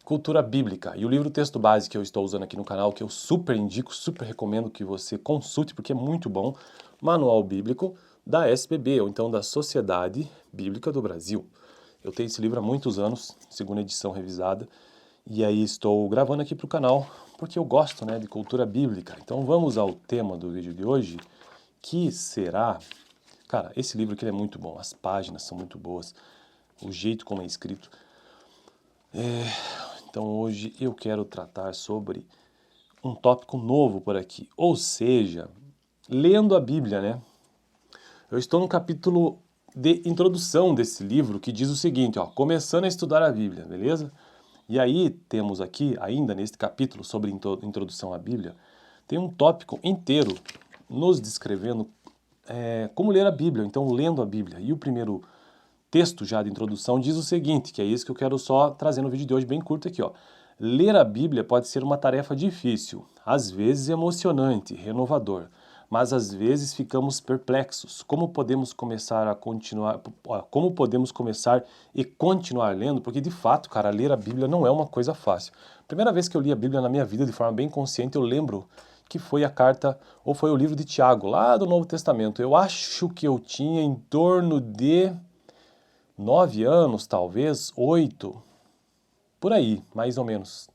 Cultura Bíblica. E o livro texto base que eu estou usando aqui no canal, que eu super indico, super recomendo que você consulte, porque é muito bom, Manual Bíblico da SBB, ou então da Sociedade Bíblica do Brasil. Eu tenho esse livro há muitos anos, segunda edição revisada, e aí estou gravando aqui para o canal, porque eu gosto, de cultura bíblica. Então vamos ao tema do vídeo de hoje, que será... Cara, esse livro aqui é muito bom, as páginas são muito boas, o jeito como é escrito. Então hoje eu quero tratar sobre um tópico novo por aqui, ou seja, lendo a Bíblia, Eu estou no capítulo de introdução desse livro que diz o seguinte, começando a estudar a Bíblia, beleza? E aí temos aqui, ainda neste capítulo sobre introdução à Bíblia, tem um tópico inteiro nos descrevendo como ler a Bíblia, então lendo a Bíblia. E o primeiro texto já de introdução diz o seguinte, que é isso que eu quero só trazer no vídeo de hoje bem curto aqui, Ler a Bíblia pode ser uma tarefa difícil, às vezes emocionante, renovador, mas às vezes ficamos perplexos. Como podemos começar e continuar lendo? Porque de fato, cara, ler a Bíblia não é uma coisa fácil. Primeira vez que eu li a Bíblia na minha vida de forma bem consciente, eu lembro que foi a carta, ou foi o livro de Tiago, lá do Novo Testamento. Eu acho que eu tinha em torno de 9 anos, talvez, 8, por aí, mais ou menos.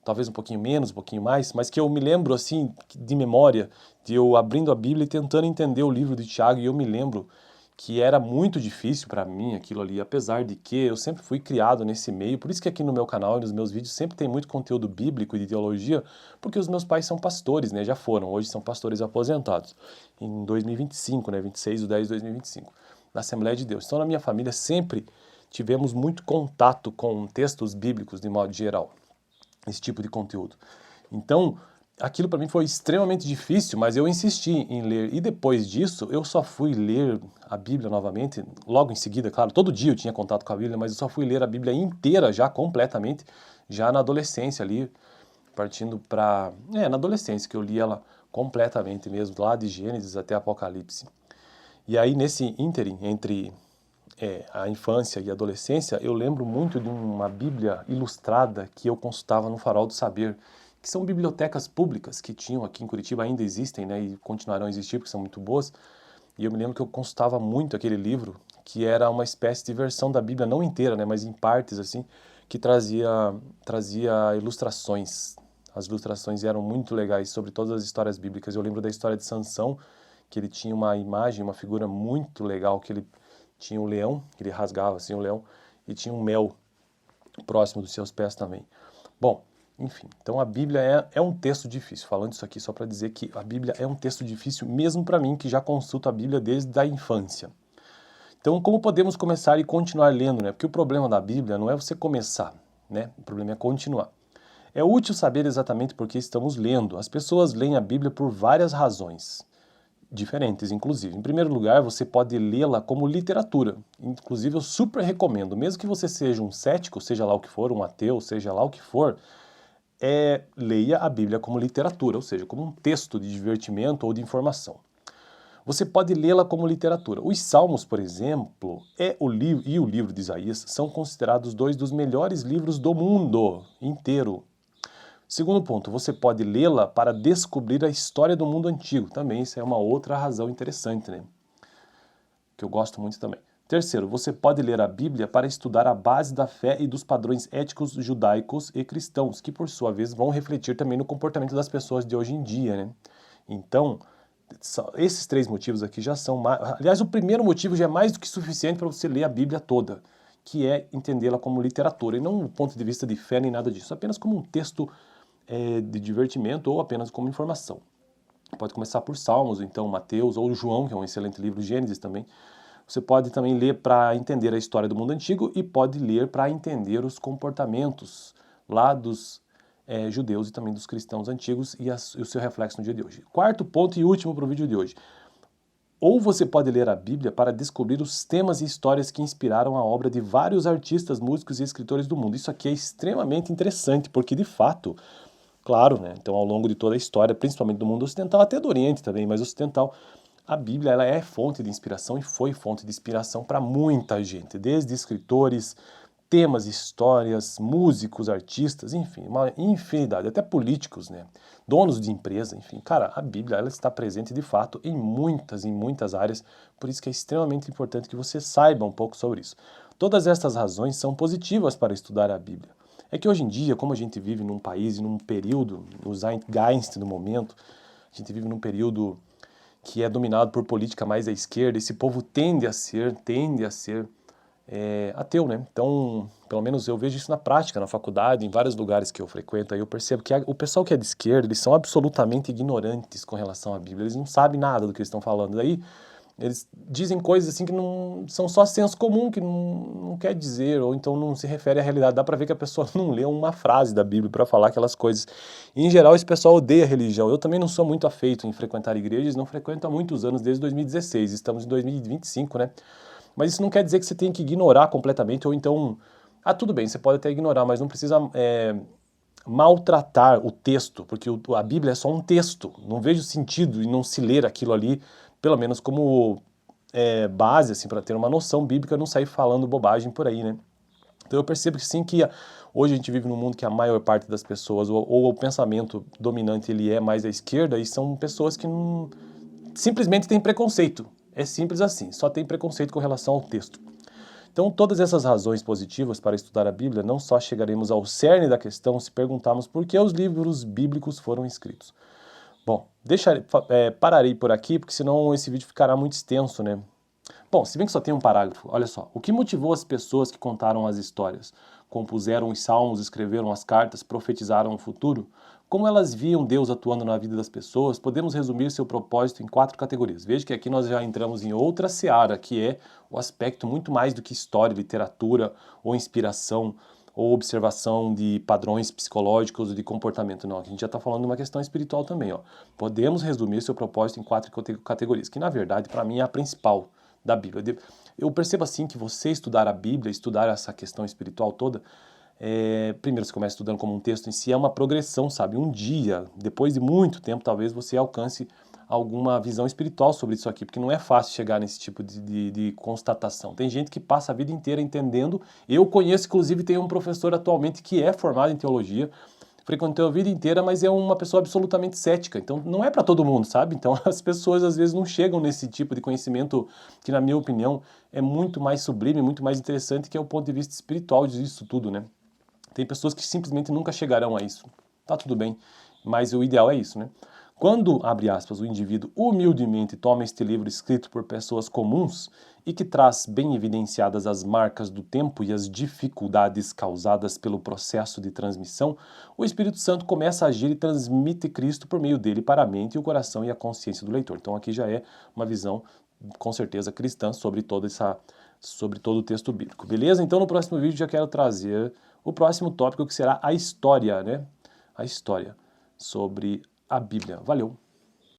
Talvez um pouquinho menos, um pouquinho mais, mas que eu me lembro, assim, de memória, de eu abrindo a Bíblia e tentando entender o livro de Tiago, e eu me lembro que era muito difícil para mim aquilo ali, apesar de que eu sempre fui criado nesse meio, por isso que aqui no meu canal e nos meus vídeos sempre tem muito conteúdo bíblico e de teologia, porque os meus pais são pastores, já foram, hoje são pastores aposentados, em 2025, 26/10/2025, na Assembleia de Deus. Então na minha família sempre tivemos muito contato com textos bíblicos de modo geral, esse tipo de conteúdo. Então, aquilo para mim foi extremamente difícil, mas eu insisti em ler. E depois disso, eu só fui ler a Bíblia novamente, logo em seguida, claro, todo dia eu tinha contato com a Bíblia, mas eu só fui ler a Bíblia inteira já, completamente, já na adolescência ali, partindo para... na adolescência, que eu li ela completamente mesmo, lá de Gênesis até Apocalipse. E aí, nesse ínterim, entre a infância e a adolescência, eu lembro muito de uma Bíblia ilustrada que eu consultava no Farol do Saber, que são bibliotecas públicas que tinham aqui em Curitiba, ainda existem, e continuarão a existir porque são muito boas. E eu me lembro que eu consultava muito aquele livro, que era uma espécie de versão da Bíblia, não inteira, mas em partes, assim, que trazia ilustrações. As ilustrações eram muito legais sobre todas as histórias bíblicas. Eu lembro da história de Sansão, que ele tinha uma imagem, uma figura muito legal, que ele tinha um leão, que ele rasgava assim o leão, e tinha um mel próximo dos seus pés também. Bom, enfim, então a Bíblia é um texto difícil. Falando isso aqui só para dizer que a Bíblia é um texto difícil, mesmo para mim, que já consulto a Bíblia desde a infância. Então, como podemos começar e continuar lendo, Porque o problema da Bíblia não é você começar, O problema é continuar. É útil saber exatamente por que estamos lendo. As pessoas leem a Bíblia por várias razões diferentes, inclusive. Em primeiro lugar, você pode lê-la como literatura. Inclusive, eu super recomendo, mesmo que você seja um cético, seja lá o que for, um ateu, seja lá o que for, leia a Bíblia como literatura, ou seja, como um texto de divertimento ou de informação. Você pode lê-la como literatura. Os Salmos, por exemplo, e o livro de Isaías são considerados dois dos melhores livros do mundo inteiro. Segundo ponto, você pode lê-la para descobrir a história do mundo antigo. Também isso é uma outra razão interessante, Que eu gosto muito também. Terceiro, você pode ler a Bíblia para estudar a base da fé e dos padrões éticos judaicos e cristãos, que por sua vez vão refletir também no comportamento das pessoas de hoje em dia, Então, esses 3 motivos aqui já são... Aliás, o primeiro motivo já é mais do que suficiente para você ler a Bíblia toda, que é entendê-la como literatura, e não do ponto de vista de fé nem nada disso, apenas como um texto de divertimento ou apenas como informação. Pode começar por Salmos, então Mateus, ou João, que é um excelente livro, Gênesis também. Você pode também ler para entender a história do mundo antigo e pode ler para entender os comportamentos lá dos judeus e também dos cristãos antigos e o seu reflexo no dia de hoje. Quarto ponto e último para o vídeo de hoje. Ou você pode ler a Bíblia para descobrir os temas e histórias que inspiraram a obra de vários artistas, músicos e escritores do mundo. Isso aqui é extremamente interessante, porque de fato, claro, então ao longo de toda a história, principalmente do mundo ocidental, até do Oriente também, mas ocidental, a Bíblia ela é fonte de inspiração e foi fonte de inspiração para muita gente, desde escritores, temas, histórias, músicos, artistas, enfim, uma infinidade, até políticos, né? Donos de empresa, enfim. Cara, a Bíblia, ela está presente de fato em muitas áreas, por isso que é extremamente importante que você saiba um pouco sobre isso. Todas estas razões são positivas para estudar a Bíblia. É que hoje em dia, como a gente vive num país e num período, no Zeitgeist do momento, a gente vive num período que é dominado por política mais à esquerda, esse povo tende a ser ateu, né? Então, pelo menos eu vejo isso na prática, na faculdade, em vários lugares que eu frequento, aí eu percebo que o pessoal que é de esquerda, eles são absolutamente ignorantes com relação à Bíblia, eles não sabem nada do que eles estão falando. Daí, eles dizem coisas assim que não são só senso comum, que não quer dizer, ou então não se refere à realidade. Dá pra ver que a pessoa não leu uma frase da Bíblia para falar aquelas coisas. E, em geral, esse pessoal odeia a religião. Eu também não sou muito afeito em frequentar igrejas, não frequento há muitos anos, desde 2016, estamos em 2025, né? Mas isso não quer dizer que você tem que ignorar completamente, ou então... tudo bem, você pode até ignorar, mas não precisa maltratar o texto, porque a Bíblia é só um texto. Não vejo sentido em não se ler aquilo ali, pelo menos como base, assim, para ter uma noção bíblica, não sair falando bobagem por aí, né? Então eu percebo que sim, que hoje a gente vive num mundo que a maior parte das pessoas, ou o pensamento dominante, ele é mais à esquerda, e são pessoas que não, simplesmente têm preconceito. É simples assim, só tem preconceito com relação ao texto. Então, todas essas razões positivas para estudar a Bíblia, não só chegaremos ao cerne da questão se perguntarmos por que os livros bíblicos foram escritos. Bom, pararei por aqui, porque senão esse vídeo ficará muito extenso, né? Bom, se bem que só tem um parágrafo, olha só. O que motivou as pessoas que contaram as histórias? Compuseram os salmos, escreveram as cartas, profetizaram o futuro? Como elas viam Deus atuando na vida das pessoas, podemos resumir seu propósito em 4 categorias. Veja que aqui nós já entramos em outra seara, que é o aspecto muito mais do que história, literatura, ou inspiração, ou observação de padrões psicológicos ou de comportamento. Não, a gente já está falando de uma questão espiritual também, ó. Podemos resumir seu propósito em 4 categorias, que na verdade, para mim, é a principal da Bíblia. Eu percebo assim que você estudar a Bíblia, estudar essa questão espiritual toda, primeiro você começa estudando como um texto em si, é uma progressão, sabe? Um dia, depois de muito tempo, talvez você alcance alguma visão espiritual sobre isso aqui, porque não é fácil chegar nesse tipo de constatação. Tem gente que passa a vida inteira entendendo. Eu conheço, inclusive, tem um professor atualmente que é formado em teologia, frequentou a vida inteira, mas é uma pessoa absolutamente cética. Então, não é para todo mundo, sabe? Então, as pessoas, às vezes, não chegam nesse tipo de conhecimento que, na minha opinião, é muito mais sublime, muito mais interessante, que é o ponto de vista espiritual disso tudo, né? Tem pessoas que simplesmente nunca chegarão a isso. Tá tudo bem, mas o ideal é isso, né? Quando, abre aspas, o indivíduo humildemente toma este livro escrito por pessoas comuns e que traz bem evidenciadas as marcas do tempo e as dificuldades causadas pelo processo de transmissão, o Espírito Santo começa a agir e transmite Cristo por meio dele para a mente, o coração e a consciência do leitor. Então aqui já é uma visão, com certeza, cristã sobre todo o texto bíblico. Beleza? Então no próximo vídeo já quero trazer o próximo tópico, que será a história, né? A história sobre a Bíblia. Valeu!